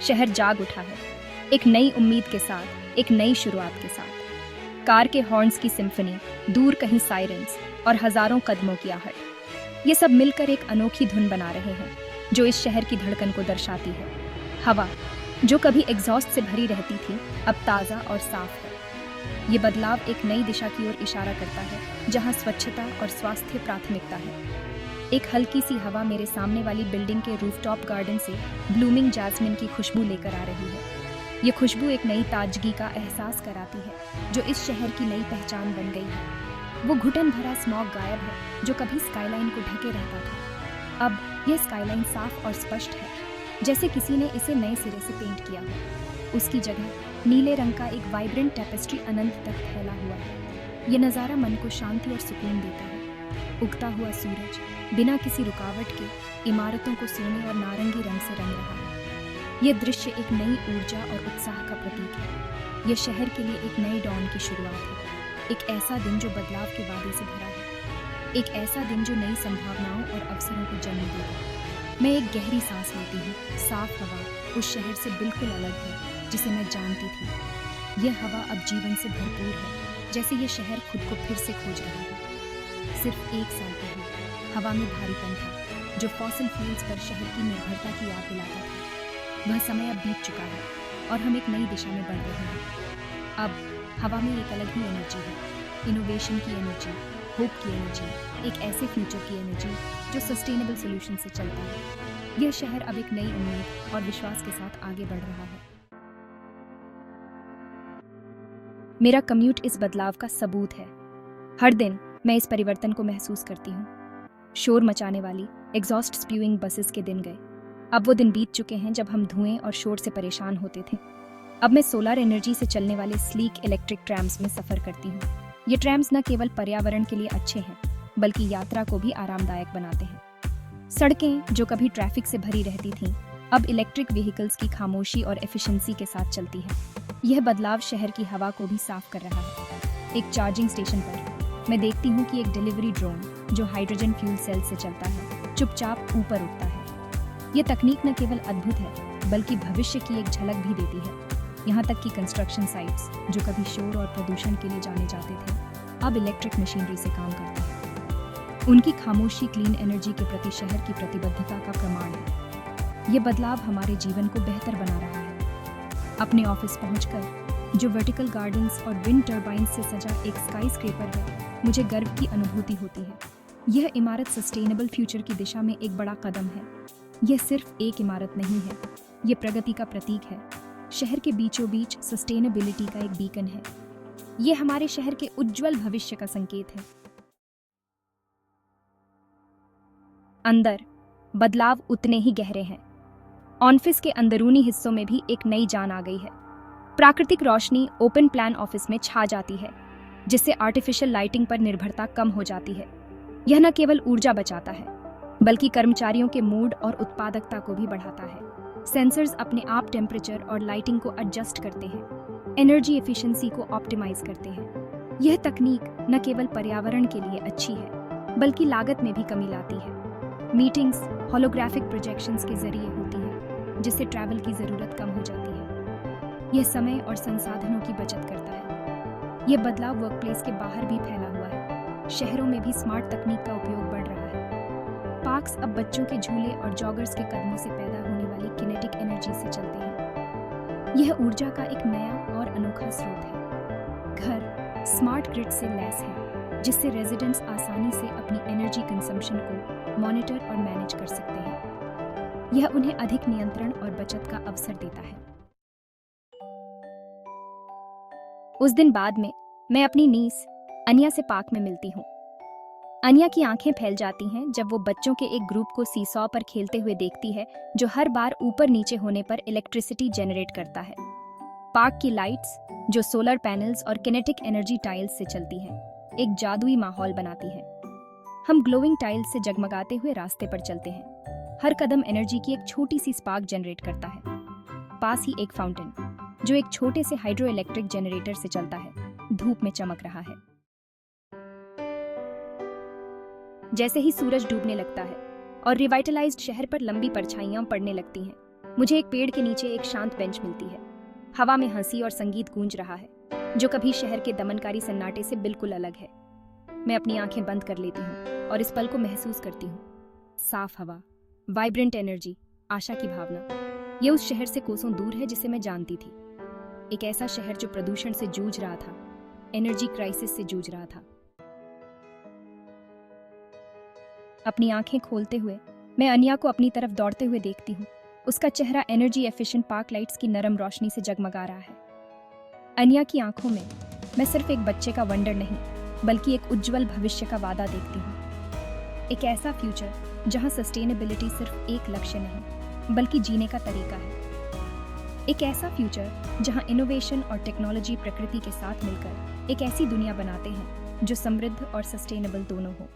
शहर जाग उठा है, एक नई उम्मीद के साथ, एक नई शुरुआत के साथ। कार के हॉर्न्स की सिम्फनी, दूर कहीं सायरन्स और हजारों कदमों की आहट, ये सब मिलकर एक अनोखी धुन बना रहे हैं जो इस शहर की धड़कन को दर्शाती है। हवा, जो कभी एग्जॉस्ट से भरी रहती थी, अब ताज़ा और साफ है। ये बदलाव एक नई दिशा की ओर इशारा करता है, जहां स्वच्छता और स्वास्थ्य प्राथमिकता है। एक हल्की सी हवा मेरे सामने वाली बिल्डिंग के रूफटॉप गार्डन से ब्लूमिंग जैस्मिन की खुशबू लेकर आ रही है। ये खुशबू एक नई ताजगी का एहसास कराती है, जो इस शहर की नई पहचान बन गई है। वो घुटन भरा स्मॉग गायब है, जो कभी स्काईलाइन को ढके रहता था। अब यह स्काईलाइन साफ और स्पष्ट है, जैसे किसी ने इसे नए सिरे से पेंट किया हो। उसकी जगह नीले रंग का एक वाइब्रेंट टेपेस्ट्री अनंत तक फैला हुआ है। ये नज़ारा मन को शांति और सुकून देता है। उगता हुआ सूरज बिना किसी रुकावट के इमारतों को सोने और नारंगी रंग से रंग रहा है। ये दृश्य एक नई ऊर्जा और उत्साह का प्रतीक है। यह शहर के लिए एक नए डॉन की शुरुआत है, एक ऐसा दिन जो बदलाव के वादे से भरा है, एक ऐसा दिन जो नई संभावनाओं और अवसरों को जन्म देगा। मैं एक गहरी सांस लेती हूँ। साफ हवा उस शहर से बिल्कुल अलग है जिसे मैं जानती थी। यह हवा अब जीवन से भरपूर है, जैसे ये शहर खुद को फिर से खोज रहा है। सिर्फ एक साल पहले हवा में भारीपन था, जो फॉसिल फ्यूल्स पर शहर की निर्भरता की याद दिलाता था। वह समय अब बीत चुका है और हम एक नई दिशा में बढ़ रहे हैं। अब हवा में एक अलग ही एनर्जी है, इनोवेशन की एनर्जी, होप की एनर्जी, एक ऐसे फ्यूचर की एनर्जी जो सस्टेनेबल सॉल्यूशन से चलता है। यह शहर अब एक नई उम्मीद और विश्वास के साथ आगे बढ़ रहा है। मेरा कम्यूट इस बदलाव का सबूत है। हर दिन मैं इस परिवर्तन को महसूस करती हूँ। शोर मचाने वाली, एग्जॉस्ट स्प्यूइंग बसेस के दिन गए। अब वो दिन बीत चुके हैं जब हम धुएं और शोर से परेशान होते थे। अब मैं सोलर एनर्जी से चलने वाले स्लीक इलेक्ट्रिक ट्रैम्स में सफ़र करती हूँ। ये ट्रैम्स न केवल पर्यावरण के लिए अच्छे हैं, बल्कि यात्रा को भी आरामदायक बनाते हैं। सड़कें, जो कभी ट्रैफिक से भरी रहती थीं, अब इलेक्ट्रिक व्हीकल्स की खामोशी और एफिशिएंसी के साथ चलती हैं। यह बदलाव शहर की हवा को भी साफ कर रहा है। एक चार्जिंग स्टेशन पर मैं देखती हूँ कि एक डिलीवरी ड्रोन, जो हाइड्रोजन फ्यूल सेल से चलता है, चुपचाप ऊपर उड़ता है। ये तकनीक न केवल अद्भुत है, बल्कि भविष्य की एक झलक भी देती है। यहाँ तक कि कंस्ट्रक्शन साइट्स, जो कभी शोर और प्रदूषण के लिए जाने जाते थे, अब इलेक्ट्रिक मशीनरी से काम करते हैं। उनकी खामोशी क्लीन एनर्जी के प्रति शहर की प्रतिबद्धता का प्रमाण है। ये बदलाव हमारे जीवन को बेहतर बना रहा है। अपने ऑफिस पहुंचकर जो वर्टिकल गार्डन्स और विंड टर्बाइन से सजा एक स्काई स्क्रेपर है, मुझे गर्व की अनुभूति होती है। यह इमारत सस्टेनेबल फ्यूचर की दिशा में एक बड़ा कदम है। यह सिर्फ एक इमारत नहीं है, यह प्रगति का प्रतीक है। शहर के बीचों बीच सस्टेनेबिलिटी का एक बीकन है। यह हमारे शहर के उज्जवल भविष्य का संकेत है। अंदर बदलाव उतने ही गहरे हैं। ऑफिस के अंदरूनी हिस्सों में भी एक नई जान आ गई है। प्राकृतिक रोशनी ओपन प्लान ऑफिस में छा जाती है, जिससे आर्टिफिशियल लाइटिंग पर निर्भरता कम हो जाती है। यह न केवल ऊर्जा बचाता है, बल्कि कर्मचारियों के मूड और उत्पादकता को भी बढ़ाता है। सेंसर्स अपने आप टेम्परेचर और लाइटिंग को एडजस्ट करते हैं, एनर्जी एफिशिएंसी को ऑप्टिमाइज करते हैं। यह तकनीक न केवल पर्यावरण के लिए अच्छी है, बल्कि लागत में भी कमी लाती है। मीटिंग्स होलोग्राफिक प्रोजेक्शंस के जरिए होती है, जिससे ट्रैवल की ज़रूरत कम हो जाती है। यह समय और संसाधनों की बचत करता है। यह बदलाव वर्कप्लेस के बाहर भी फैला हुआ है। शहरों में भी स्मार्ट तकनीक का उपयोग बढ़ रहा है। पार्क्स अब बच्चों के झूले और जॉगर्स के कदमों से पैदा होने वाली किनेटिक एनर्जी से चलते हैं। यह ऊर्जा का एक नया और अनोखा स्रोत है। घर स्मार्ट ग्रिड से लैस है, जिससे रेजिडेंट्स आसानी से अपनी एनर्जी कंजम्पशन को मॉनिटर और मैनेज कर सकते हैं। यह उन्हें अधिक नियंत्रण और बचत का अवसर देता है। उस दिन बाद में मैं अपनी नीस अनिया से पार्क में मिलती हूँ। अनिया की आंखें फैल जाती हैं जब वो बच्चों के एक ग्रुप को सीसॉ पर खेलते हुए देखती है, जो हर बार ऊपर नीचे होने पर इलेक्ट्रिसिटी जनरेट करता है। पार्क की लाइट्स, जो सोलर पैनल्स और किनेटिक एनर्जी टाइल्स से चलती हैं, एक जादुई माहौल बनाती हैं। हम ग्लोइंग टाइल्स से जगमगाते हुए रास्ते पर चलते हैं। हर कदम एनर्जी की एक छोटी सी स्पार्क जनरेट करता है। पास ही एक फाउंटेन, जो एक छोटे से हाइड्रो इलेक्ट्रिक जनरेटर से चलता है, धूप में चमक रहा है। जैसे ही सूरज डूबने लगता है और रिवाइटलाइज्ड शहर पर लंबी परछाइयां पड़ने लगती हैं, मुझे एक पेड़ के नीचे एक शांत बेंच मिलती है। हवा में हंसी और संगीत गूंज रहा है, जो कभी शहर के दमनकारी सन्नाटे से बिल्कुल अलग है। मैं अपनी आंखें बंद कर लेती हूँ और इस पल को महसूस करती हूँ। साफ हवा, वाइब्रेंट एनर्जी, आशा की भावना। ये उस शहर से कोसों दूर है जिसे मैं जानती थी। एक ऐसा शहर जो प्रदूषण से जूझ रहा था, एनर्जी क्राइसिस से जूझ रहा था। अपनी आंखें खोलते हुए मैं अनिया को अपनी तरफ दौड़ते हुए देखती हूँ। उसका चेहरा एनर्जी एफिशिएंट पार्क लाइट्स की नरम रोशनी से जगमगा रहा है। अनिया की आंखों में मैं सिर्फ एक बच्चे का वंडर नहीं, बल्कि एक उज्जवल भविष्य का वादा देखती हूँ। एक ऐसा फ्यूचर जहाँ सस्टेनेबिलिटी सिर्फ एक लक्ष्य नहीं, बल्कि जीने का तरीका है। एक ऐसा फ्यूचर जहाँ इनोवेशन और टेक्नोलॉजी प्रकृति के साथ मिलकर एक ऐसी दुनिया बनाते हैं जो समृद्ध और सस्टेनेबल दोनों हो।